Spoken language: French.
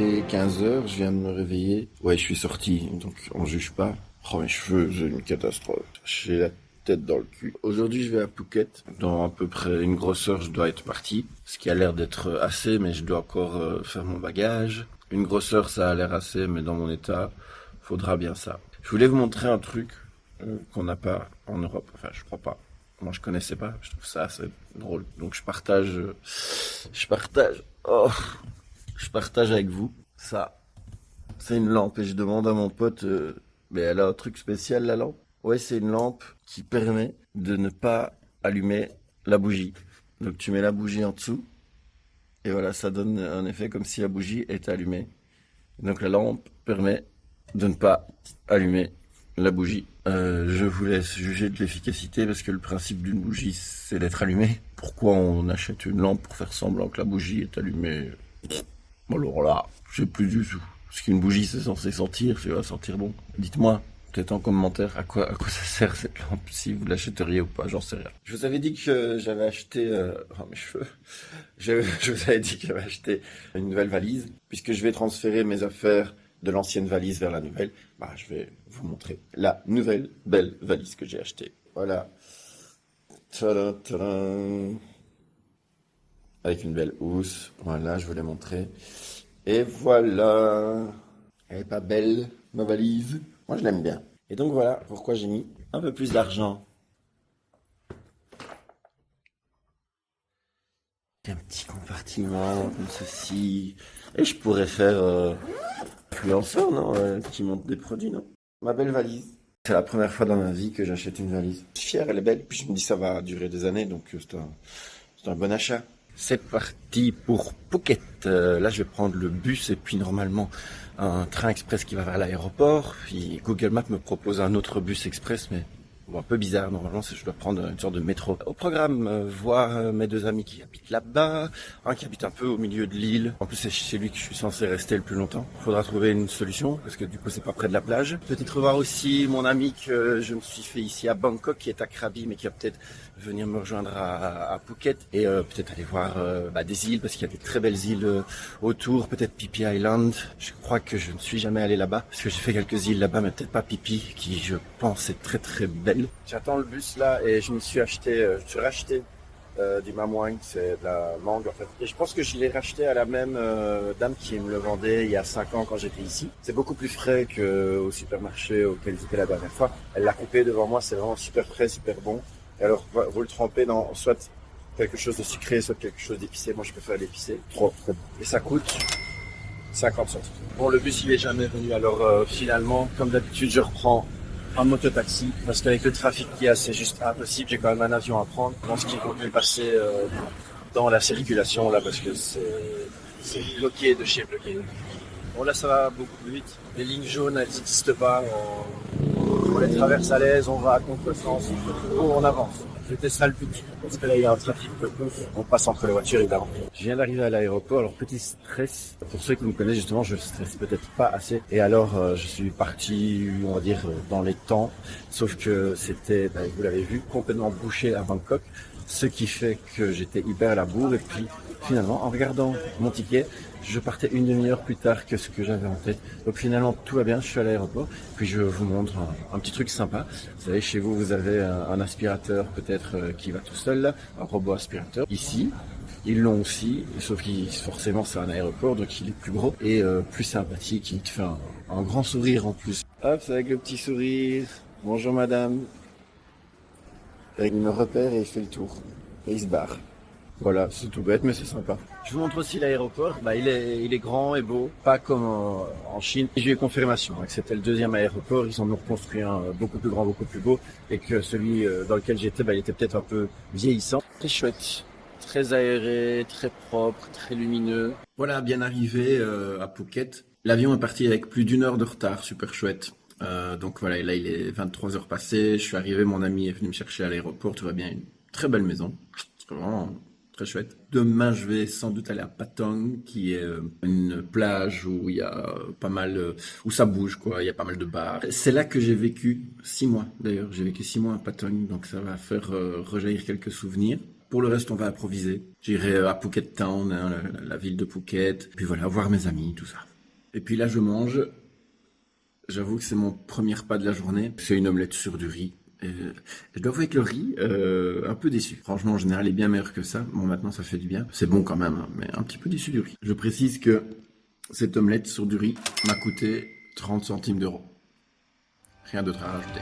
Il est 15 h, je viens de me réveiller. Ouais, je suis sorti, donc on juge pas. Oh, mes cheveux, j'ai une catastrophe. J'ai la tête dans le cul. Aujourd'hui, je vais à Phuket. Dans à peu près une grosse heure, je dois être parti. Ce qui a l'air d'être assez, mais je dois encore faire mon bagage. Une grosse heure, ça a l'air assez, mais dans mon état, faudra bien ça. Je voulais vous montrer un truc qu'on n'a pas en Europe. Enfin, je crois pas. Moi, je connaissais pas. Je trouve ça assez drôle. Donc, je partage avec vous. Ça, c'est une lampe et je demande à mon pote, mais elle a un truc spécial la lampe. Ouais, c'est une lampe qui permet de ne pas allumer la bougie. Donc tu mets la bougie en dessous et voilà, ça donne un effet comme si la bougie était allumée. Donc la lampe permet de ne pas allumer la bougie. Je vous laisse juger de l'efficacité parce que le principe d'une bougie, c'est d'être allumée. Pourquoi on achète une lampe pour faire semblant que la bougie est allumée? Alors là, je sais plus du tout. Parce qu'une bougie, c'est censé sentir, ça va sentir bon. Dites-moi, peut-être en commentaire, à quoi ça sert cette lampe, si vous l'achèteriez ou pas, j'en sais rien. Je vous avais dit que j'avais acheté... Oh, mes cheveux. Je vous avais dit que j'avais acheté une nouvelle valise. Puisque je vais transférer mes affaires de l'ancienne valise vers la nouvelle, bah, je vais vous montrer la nouvelle belle valise que j'ai achetée. Voilà. Tadam, tadam. Avec une belle housse. Voilà, je vous l'ai montré. Et voilà. Elle est pas belle, ma valise? Moi, je l'aime bien. Et donc voilà pourquoi j'ai mis un peu plus d'argent. Un petit compartiment comme ceci. Et je pourrais faire influenceur, non? Qui monte des produits, non? Ma belle valise. C'est la première fois dans ma vie que j'achète une valise. Je suis fier, elle est belle. Puis je me dis ça va durer des années, donc c'est un bon achat. C'est parti pour Phuket. Là, je vais prendre le bus et puis normalement un train express qui va vers l'aéroport. Puis Google Maps me propose un autre bus express, mais bon, un peu bizarre. Normalement, je dois prendre une sorte de métro. Au programme, voir mes deux amis qui habitent là-bas, un qui habite un peu au milieu de l'île. En plus, c'est chez lui que je suis censé rester le plus longtemps. Faudra trouver une solution parce que du coup, c'est pas près de la plage. Peut-être revoir aussi mon ami que je me suis fait ici à Bangkok, qui est à Krabi, mais qui va peut-être venir me rejoindre à Phuket et peut-être aller voir des îles parce qu'il y a des très belles îles autour. Peut-être Phi Phi Island. Je crois que je ne suis jamais allé là-bas parce que j'ai fait quelques îles là-bas, mais peut-être pas Phi Phi, qui je pense est très très belle. J'attends le bus là et je me suis racheté du Mam Wine, c'est de la mangue en fait. Et je pense que je l'ai racheté à la même dame qui me le vendait il y a 5 ans quand j'étais ici. C'est beaucoup plus frais qu'au supermarché auquel j'étais la dernière fois. Elle l'a coupé devant moi, c'est vraiment super frais, super bon. Et alors vous le trempez dans soit quelque chose de sucré, soit quelque chose d'épicé. Moi je préfère l'épicé. Trop très bon. Et ça coûte 50 centimes. Bon, le bus il est jamais venu, alors finalement, comme d'habitude, je reprends un mototaxi parce qu'avec le trafic qu'il y a, c'est juste impossible. J'ai quand même un avion à prendre. Je pense qu'il faut mieux passer dans la circulation là parce que c'est bloqué de chez bloqué. Bon là ça va beaucoup plus vite. Les lignes jaunes elles n'existent pas. On les traverse à l'aise, on va à contre-sens, on avance. C'était ça le but, parce que là il y a un trafic de plus. On passe entre les voitures évidemment. Je viens d'arriver à l'aéroport, alors petit stress. Pour ceux qui me connaissent justement, je stresse peut-être pas assez. Et alors je suis parti, on va dire, dans les temps. Sauf que c'était, vous l'avez vu, complètement bouché à Bangkok. Ce qui fait que j'étais hyper à la bourre. Et puis finalement, en regardant mon ticket, je partais une demi-heure plus tard que ce que j'avais en tête. Donc finalement, tout va bien, je suis à l'aéroport. Puis je vous montre un petit truc sympa. Vous savez, chez vous, vous avez un aspirateur peut-être qui va tout seul, là, un robot aspirateur. Ici, ils l'ont aussi, sauf que forcément c'est un aéroport, donc il est plus gros et plus sympathique. Il te fait un grand sourire en plus. Hop, c'est avec le petit sourire. Bonjour madame. Il me repère et il fait le tour. Et il se barre. Voilà, c'est tout bête, mais c'est sympa. Je vous montre aussi l'aéroport. Il est grand et beau, pas comme en Chine. J'ai eu confirmation que c'était le deuxième aéroport. Ils en ont reconstruit un beaucoup plus grand, beaucoup plus beau, et que celui dans lequel j'étais, il était peut-être un peu vieillissant. Très chouette, très aéré, très propre, très lumineux. Voilà, bien arrivé à Phuket. L'avion est parti avec plus d'1 heure de retard, super chouette. Donc voilà, là il est 23 heures passées. Je suis arrivé, mon ami est venu me chercher à l'aéroport. Tout va bien, une très belle maison. C'est vraiment très chouette. Demain, je vais sans doute aller à Patong, qui est une plage où il y a pas mal, où ça bouge, quoi. Il y a pas mal de bars. C'est là que j'ai vécu 6 mois, d'ailleurs. J'ai vécu 6 mois à Patong, donc ça va faire rejaillir quelques souvenirs. Pour le reste, on va improviser. J'irai à Phuket Town, hein, la ville de Phuket. Puis voilà, voir mes amis, tout ça. Et puis là, je mange. J'avoue que c'est mon premier repas de la journée. C'est une omelette sur du riz. Et je dois avouer que le riz, un peu déçu. Franchement, en général, il est bien meilleur que ça. Bon, maintenant, ça fait du bien. C'est bon quand même, hein, mais un petit peu déçu du riz. Je précise que cette omelette sur du riz m'a coûté 30 centimes d'euros. Rien d'autre à rajouter.